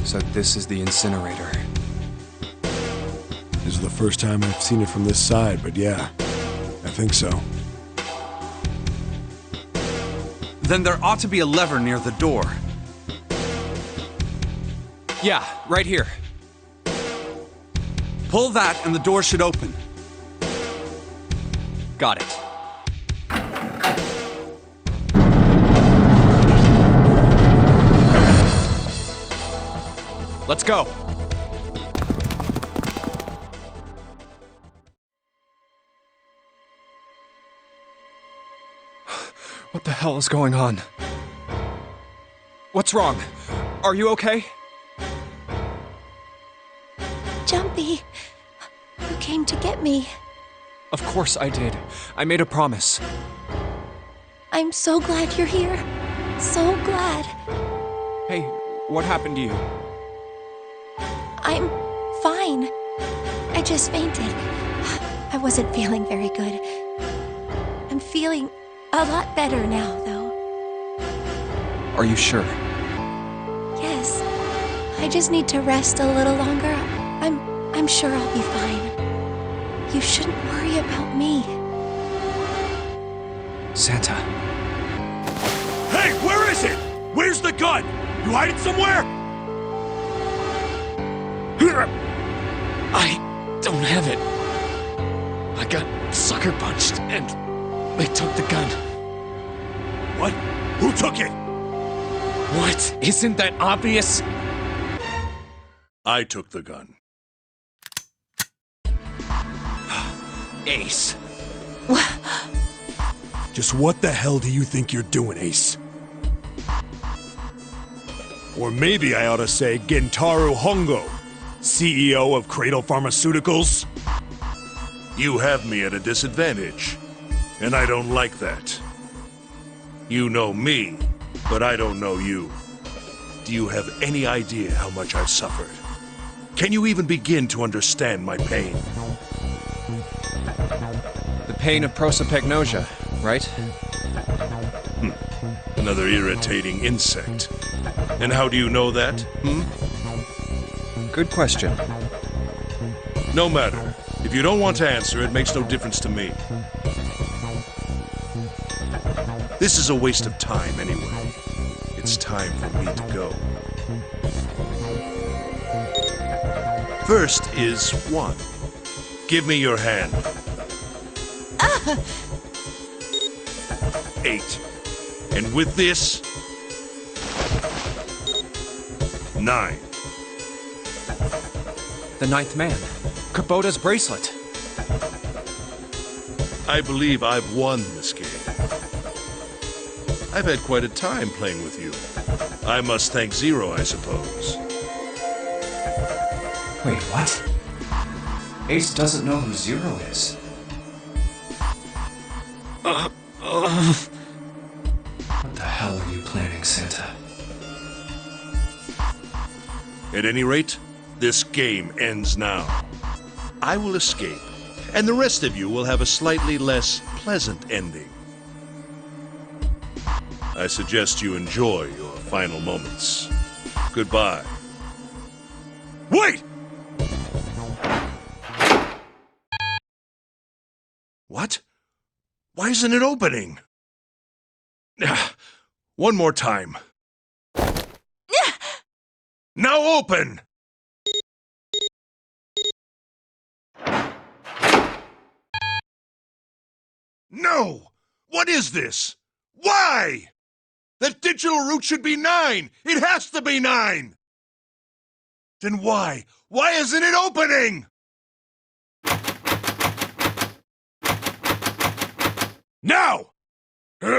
So this is the incinerator. This is the first time I've seen it from this side, but yeah, I think so. Then there ought to be a lever near the door. Yeah, right here. Pull that and the door should open. Got it. Let's go. What the hell is going on? What's wrong? Are you okay? Jumpy, you came to get me. Of course I did. I made a promise. I'm so glad you're here. So glad. Hey, what happened to you? I'm fine. I just fainted. I wasn't feeling very good. I'm feeling a lot better now, though. Are you sure? Yes. I just need to rest a little longer. I'm sure I'll be fine. You shouldn't worry about me. Santa. Hey, where is it? Where's the gun? You hide it somewhere? I don't have it. I got sucker punched and they took the gun. What? Who took it? What? Isn't that obvious? I took the gun. Ace. Just what the hell do you think you're doing, Ace? Or maybe I ought to say Gentaro Hongo, CEO of Cradle Pharmaceuticals. You have me at a disadvantage, and I don't like that. You know me, but I don't know you. Do you have any idea how much I've suffered? Can you even begin to understand my pain? The pain of prosopagnosia, right? Another irritating insect. And how do you know that? Good question. No matter. If you don't want to answer, it makes no difference to me. This is a waste of time anyway. It's time for me to go. First is 1. Give me your hand. 8. And with this, 9. The ninth man. Kubota's bracelet. I believe I've won this game. I've had quite a time playing with you. I must thank Zero, I suppose. Wait, what? Ace doesn't know who Zero is. What the hell are you planning, Santa? At any rate, this game ends now. I will escape, and the rest of you will have a slightly less pleasant ending. I suggest you enjoy your final moments. Goodbye. Wait! What? Why isn't it opening? One more time. Now open! No! What is this? Why? That digital route should be 9! It has to be 9! Then why? Why isn't it opening? Now! No!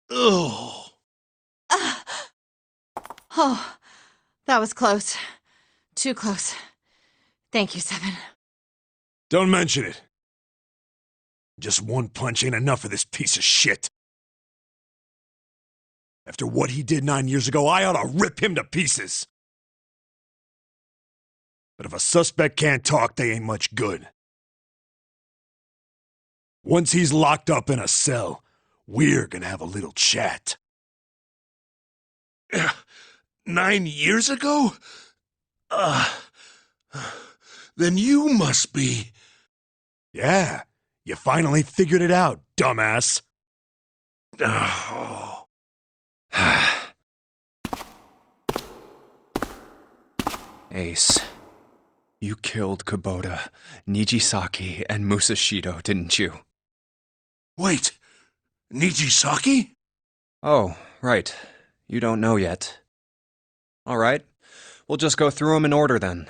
Ugh. Oh, that was close. Too close. Thank you, Seven. Don't mention it. Just one punch ain't enough for this piece of shit. After what he did 9 years ago, I ought to rip him to pieces. But if a suspect can't talk, they ain't much good. Once he's locked up in a cell, We're gonna have a little chat. 9 years ago? Then you must be... Yeah, you finally figured it out, dumbass. Oh. Ace, you killed Kubota, Nijisaki, and Musashido, didn't you? Wait, Nijisaki? Oh, right. You don't know yet. All right, we'll just go through them in order then.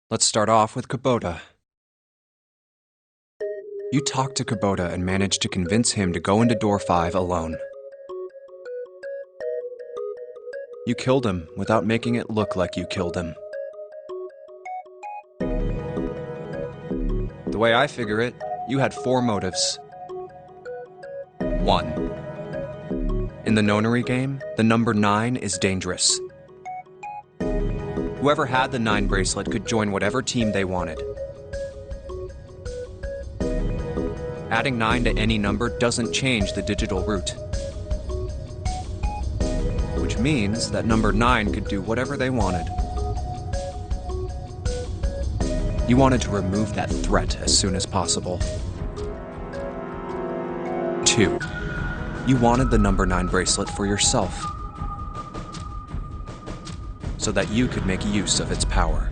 Let's start off with Kubota. You talked to Kubota and managed to convince him to go into Door 5 alone. You killed him without making it look like you killed him. The way I figure it, you had 4 motives. 1. In the Nonary game, the number 9 is dangerous. Whoever had the 9 bracelet could join whatever team they wanted. Adding 9 to any number doesn't change the digital route. Which means that number 9 could do whatever they wanted. You wanted to remove that threat as soon as possible. 2. You wanted the number 9 bracelet for yourself, so that you could make use of its power.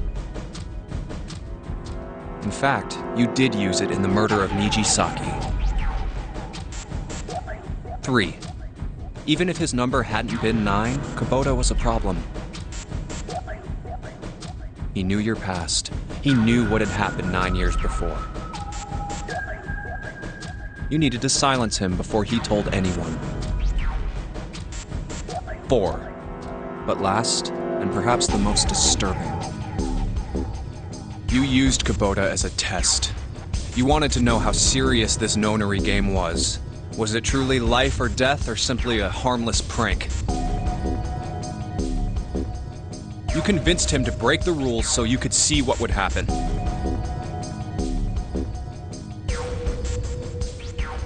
In fact, you did use it in the murder of Nijisaki. 3. Even if his number hadn't been 9, Kubota was a problem. He knew your past. He knew what had happened 9 years before. You needed to silence him before he told anyone. 4. But last, and perhaps the most disturbing, you used Kubota as a test. You wanted to know how serious this Nonary game was. Was it truly life or death, or simply a harmless prank? You convinced him to break the rules so you could see what would happen.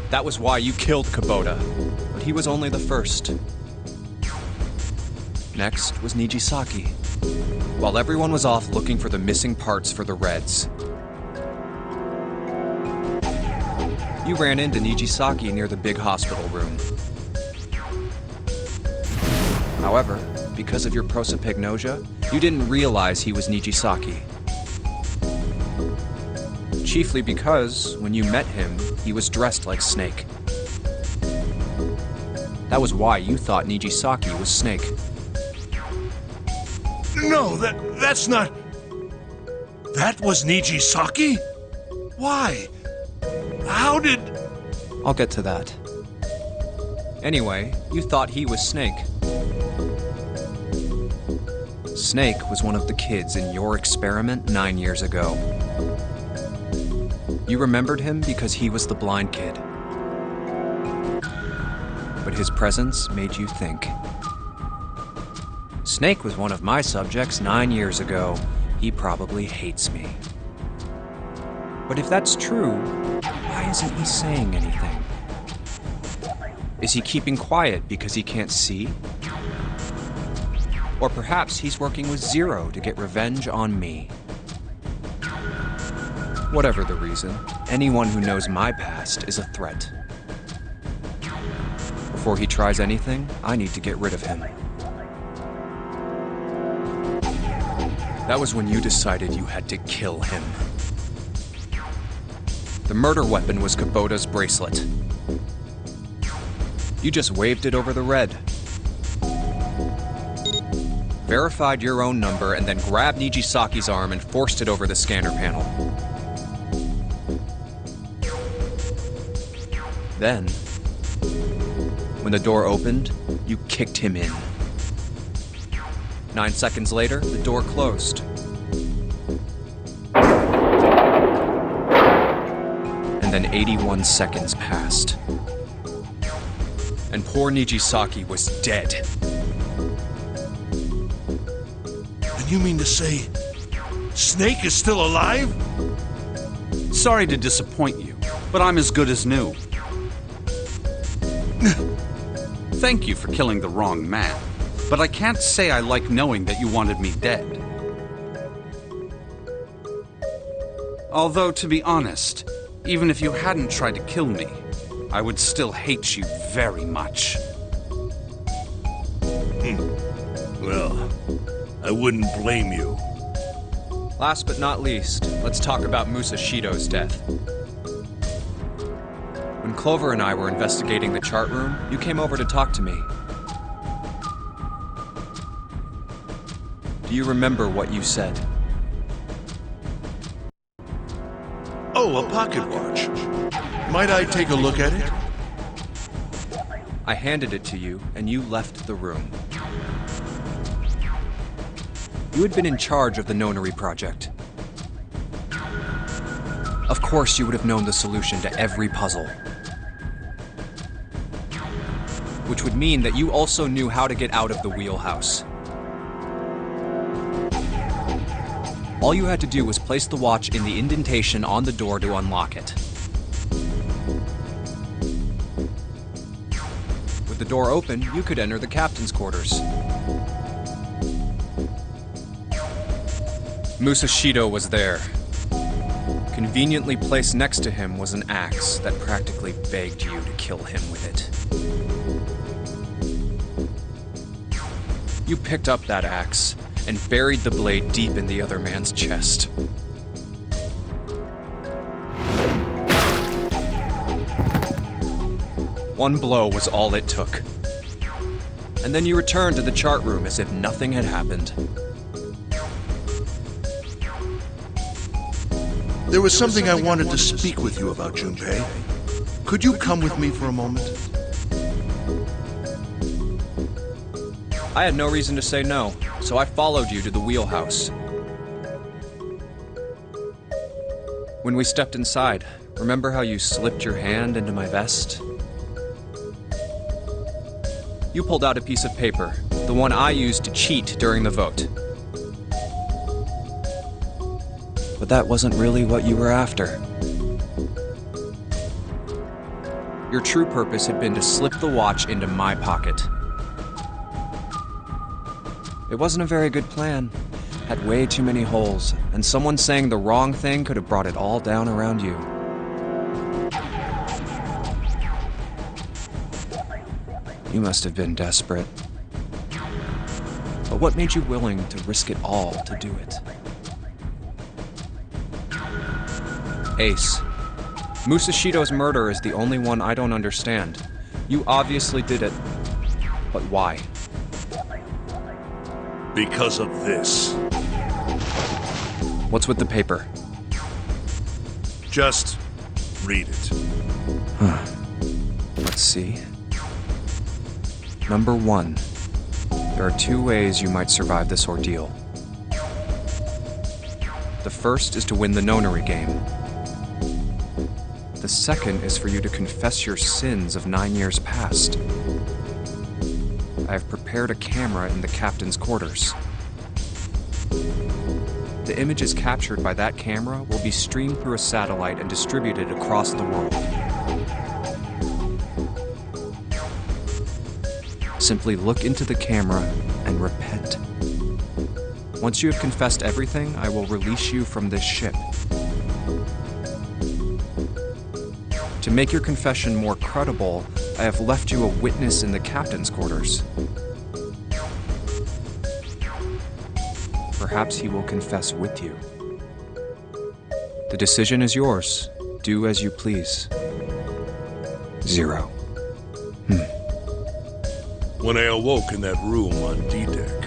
That was why you killed Kubota, but he was only the first. Next was Nijisaki, while everyone was off looking for the missing parts for the Reds. You ran into Nijisaki near the big hospital room. However, because of your prosopagnosia, you didn't realize he was Nijisaki. Chiefly because, when you met him, he was dressed like Snake. That was why you thought Nijisaki was Snake. No, that's not... That was Nijisaki? Why? How did... I'll get to that. Anyway, you thought he was Snake. Snake was one of the kids in your experiment 9 years ago. You remembered him because he was the blind kid. But his presence made you think. Snake was one of my subjects 9 years ago. He probably hates me. But if that's true, why isn't he saying anything? Is he keeping quiet because he can't see? Or perhaps he's working with Zero to get revenge on me. Whatever the reason, anyone who knows my past is a threat. Before he tries anything, I need to get rid of him. That was when you decided you had to kill him. The murder weapon was Kubota's bracelet. You just waved it over the red. Verified your own number and then grabbed Nijisaki's arm and forced it over the scanner panel. Then, when the door opened, you kicked him in. 9 seconds later, the door closed. And then 81 seconds passed. And poor Nijisaki was dead. And you mean to say Snake is still alive? Sorry to disappoint you, but I'm as good as new. Thank you for killing the wrong man, but I can't say I like knowing that you wanted me dead. Although, to be honest, even if you hadn't tried to kill me, I would still hate you very much. Well, I wouldn't blame you. Last but not least, let's talk about Musashido's death. When Clover and I were investigating the chart room, you came over to talk to me. Do you remember what you said? Oh, a pocket watch. Might I take a look at it? I handed it to you, and you left the room. You had been in charge of the Nonary project. Of course you would have known the solution to every puzzle. Which would mean that you also knew how to get out of the wheelhouse. All you had to do was place the watch in the indentation on the door to unlock it. With the door open, you could enter the captain's quarters. Musashido was there. Conveniently placed next to him was an axe that practically begged you to kill him with it. You picked up that axe and buried the blade deep in the other man's chest. One blow was all it took. And then you returned to the chart room as if nothing had happened. There was something I wanted to speak with you about, Junpei. Could you come with me for a moment? I had no reason to say no, so I followed you to the wheelhouse. When we stepped inside, remember how you slipped your hand into my vest? You pulled out a piece of paper, the one I used to cheat during the vote. But that wasn't really what you were after. Your true purpose had been to slip the watch into my pocket. It wasn't a very good plan. Had way too many holes, and someone saying the wrong thing could have brought it all down around you. You must have been desperate. But what made you willing to risk it all to do it? Ace, Musashido's murder is the only one I don't understand. You obviously did it, but why? Because of this. What's with the paper? Just read it. Let's see. Number 1. There are 2 ways you might survive this ordeal. The first is to win the Nonary game. The second is for you to confess your sins of 9 years past. I have prepared a camera in the captain's quarters. The images captured by that camera will be streamed through a satellite and distributed across the world. Simply look into the camera and repent. Once you have confessed everything, I will release you from this ship. To make your confession more credible, I have left you a witness in the captain's quarters. Perhaps he will confess with you. The decision is yours. Do as you please. 0. When I awoke in that room on D-Deck,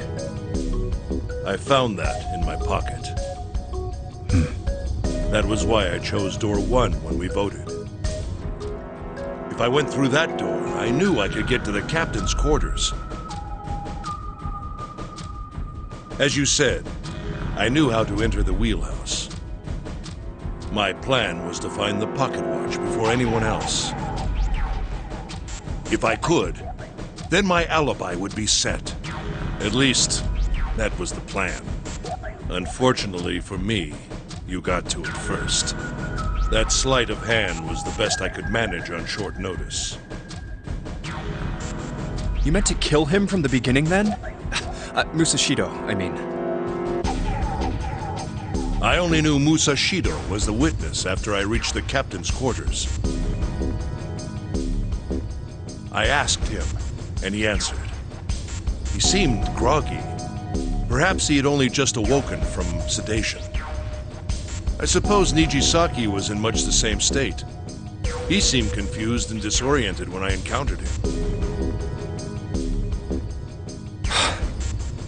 I found that in my pocket. That was why I chose door 1 when we voted. If I went through that door, I knew I could get to the captain's quarters. As you said, I knew how to enter the wheelhouse. My plan was to find the pocket watch before anyone else. If I could, then my alibi would be set. At least, that was the plan. Unfortunately for me, you got to it first. That sleight of hand was the best I could manage on short notice. You meant to kill him from the beginning then? Musashido, I mean. I only knew Musashido was the witness after I reached the captain's quarters. I asked him, and he answered. He seemed groggy. Perhaps he had only just awoken from sedation. I suppose Nijisaki was in much the same state. He seemed confused and disoriented when I encountered him.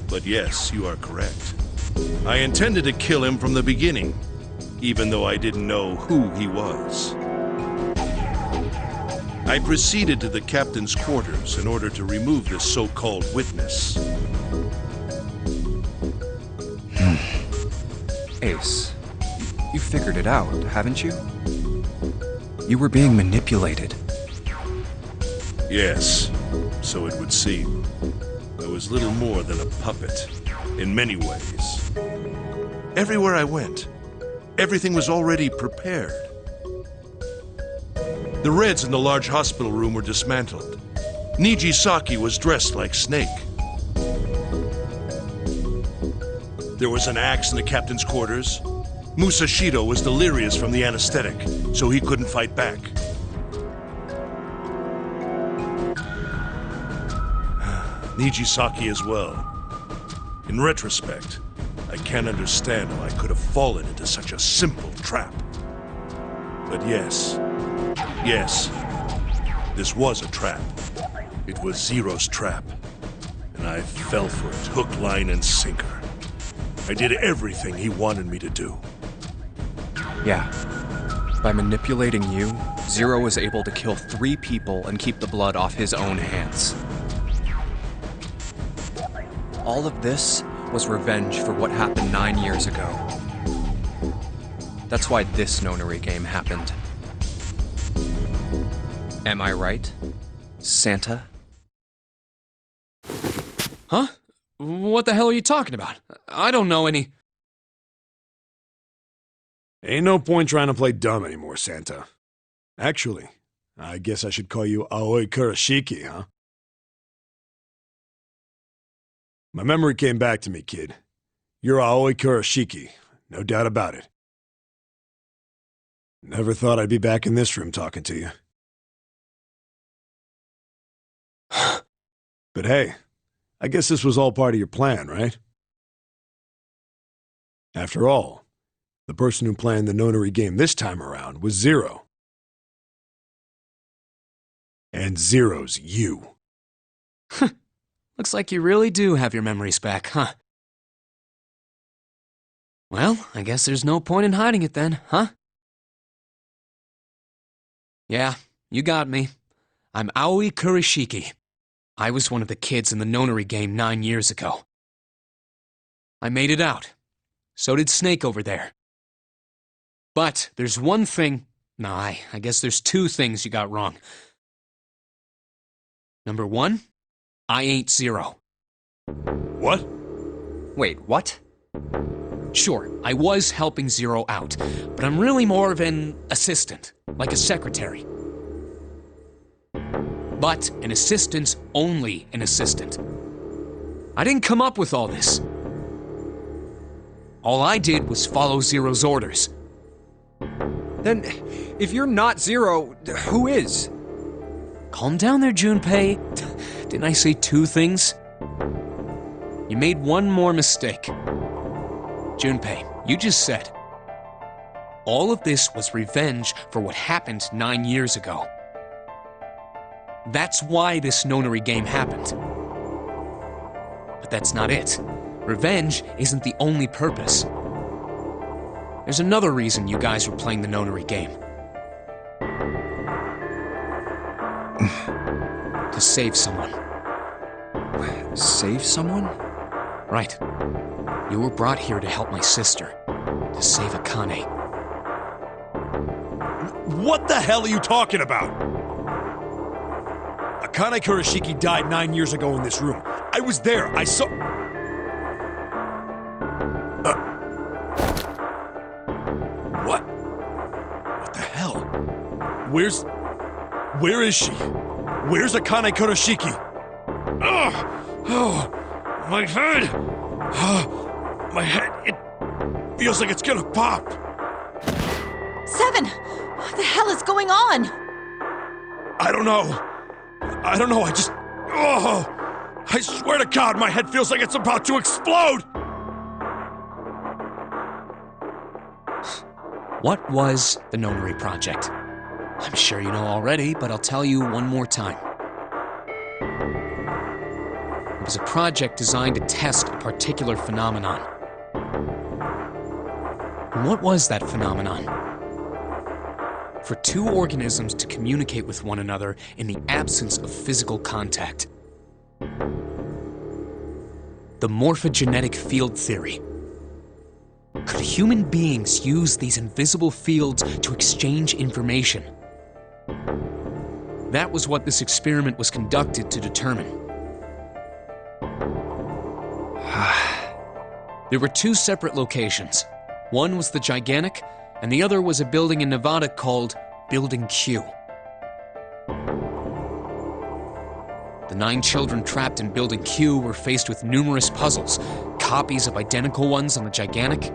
But yes, you are correct. I intended to kill him from the beginning, even though I didn't know who he was. I proceeded to the captain's quarters in order to remove this so-called witness. Ace, you figured it out, haven't you? You were being manipulated. Yes, so it would seem. I was little more than a puppet, in many ways. Everywhere I went, everything was already prepared. The Reds in the large hospital room were dismantled. Nijisaki was dressed like Snake. There was an axe in the captain's quarters. Musashido was delirious from the anesthetic, so he couldn't fight back. Nijisaki as well. In retrospect, I can't understand how I could have fallen into such a simple trap. But yes, this was a trap. It was Zero's trap, and I fell for it, hook, line, and sinker. I did everything he wanted me to do. Yeah. By manipulating you, Zero was able to kill 3 people and keep the blood off his own hands. All of this was revenge for what happened 9 years ago. That's why this Nonary game happened. Am I right, Santa? Huh? What the hell are you talking about? I don't know any... Ain't no point trying to play dumb anymore, Santa. Actually, I guess I should call you Aoi Kurashiki, huh? My memory came back to me, kid. You're Aoi Kurashiki, no doubt about it. Never thought I'd be back in this room talking to you. But hey, I guess this was all part of your plan, right? After all, the person who planned the Nonary game this time around was Zero. And Zero's you. Looks like you really do have your memories back, huh? Well, I guess there's no point in hiding it then, huh? Yeah, you got me. I'm Aoi Kurashiki. I was one of the kids in the Nonary game 9 years ago. I made it out. So did Snake over there. But there's one thing... Nah, I guess there's 2 things you got wrong. Number 1, I ain't Zero. What? Wait, what? Sure, I was helping Zero out, but I'm really more of an assistant, like a secretary. But an assistant's only an assistant. I didn't come up with all this. All I did was follow Zero's orders. Then, if you're not Zero, who is? Calm down there, Junpei. Didn't I say 2 things? You made one more mistake. Junpei, you just said, all of this was revenge for what happened 9 years ago. That's why this Nonary game happened. But that's not it. Revenge isn't the only purpose. There's another reason you guys were playing the Nonary game. To save someone. Save someone? Right. You were brought here to help my sister. To save Akane. What the hell are you talking about? Akane Kurashiki died 9 years ago in this room. I was there. I saw... What? What the hell? Where is she? Where's Akane Kurashiki? Oh, my head! My head, it feels like it's gonna pop. 7! What the hell is going on? I don't know. I just... Oh! I swear to God, my head feels like it's about to explode! What was the Nonary Project? I'm sure you know already, but I'll tell you one more time. It was a project designed to test a particular phenomenon. And what was that phenomenon? For two organisms to communicate with one another in the absence of physical contact. The morphogenetic field theory. Could human beings use these invisible fields to exchange information? That was what this experiment was conducted to determine. There were two separate locations. One was the Gigantic, and the other was a building in Nevada called Building Q. The 9 children trapped in Building Q were faced with numerous puzzles, copies of identical ones on the Gigantic.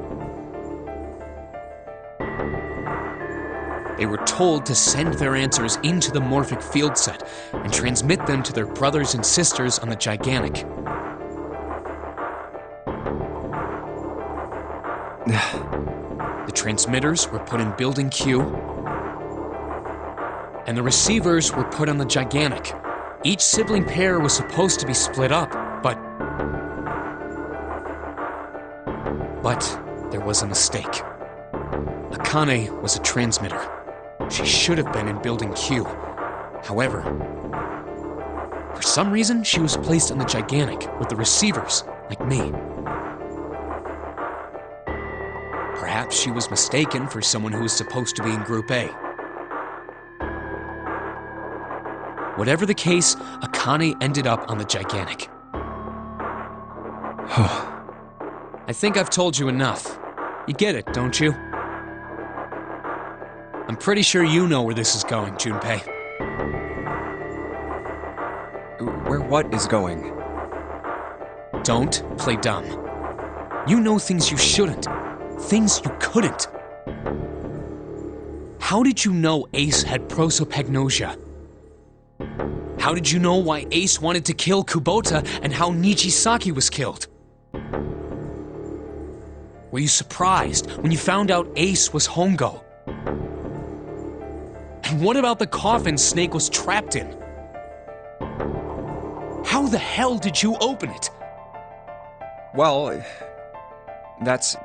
They were told to send their answers into the morphic field set and transmit them to their brothers and sisters on the Gigantic. The transmitters were put in Building Q, and the receivers were put on the Gigantic. Each sibling pair was supposed to be split up, but there was a mistake. Akane was a transmitter. She should have been in Building Q. However, for some reason, she was placed on the Gigantic with the receivers, like me. Perhaps she was mistaken for someone who was supposed to be in Group A. Whatever the case, Akane ended up on the Gigantic. I think I've told you enough. You get it, don't you? I'm pretty sure you know where this is going, Junpei. Where what is going? Don't play dumb. You know things you shouldn't. Things you couldn't. How did you know Ace had prosopagnosia? How did you know why Ace wanted to kill Kubota and how Nijisaki was killed? Were you surprised when you found out Ace was Hongo? And what about the coffin Snake was trapped in? How the hell did you open it? Well, that's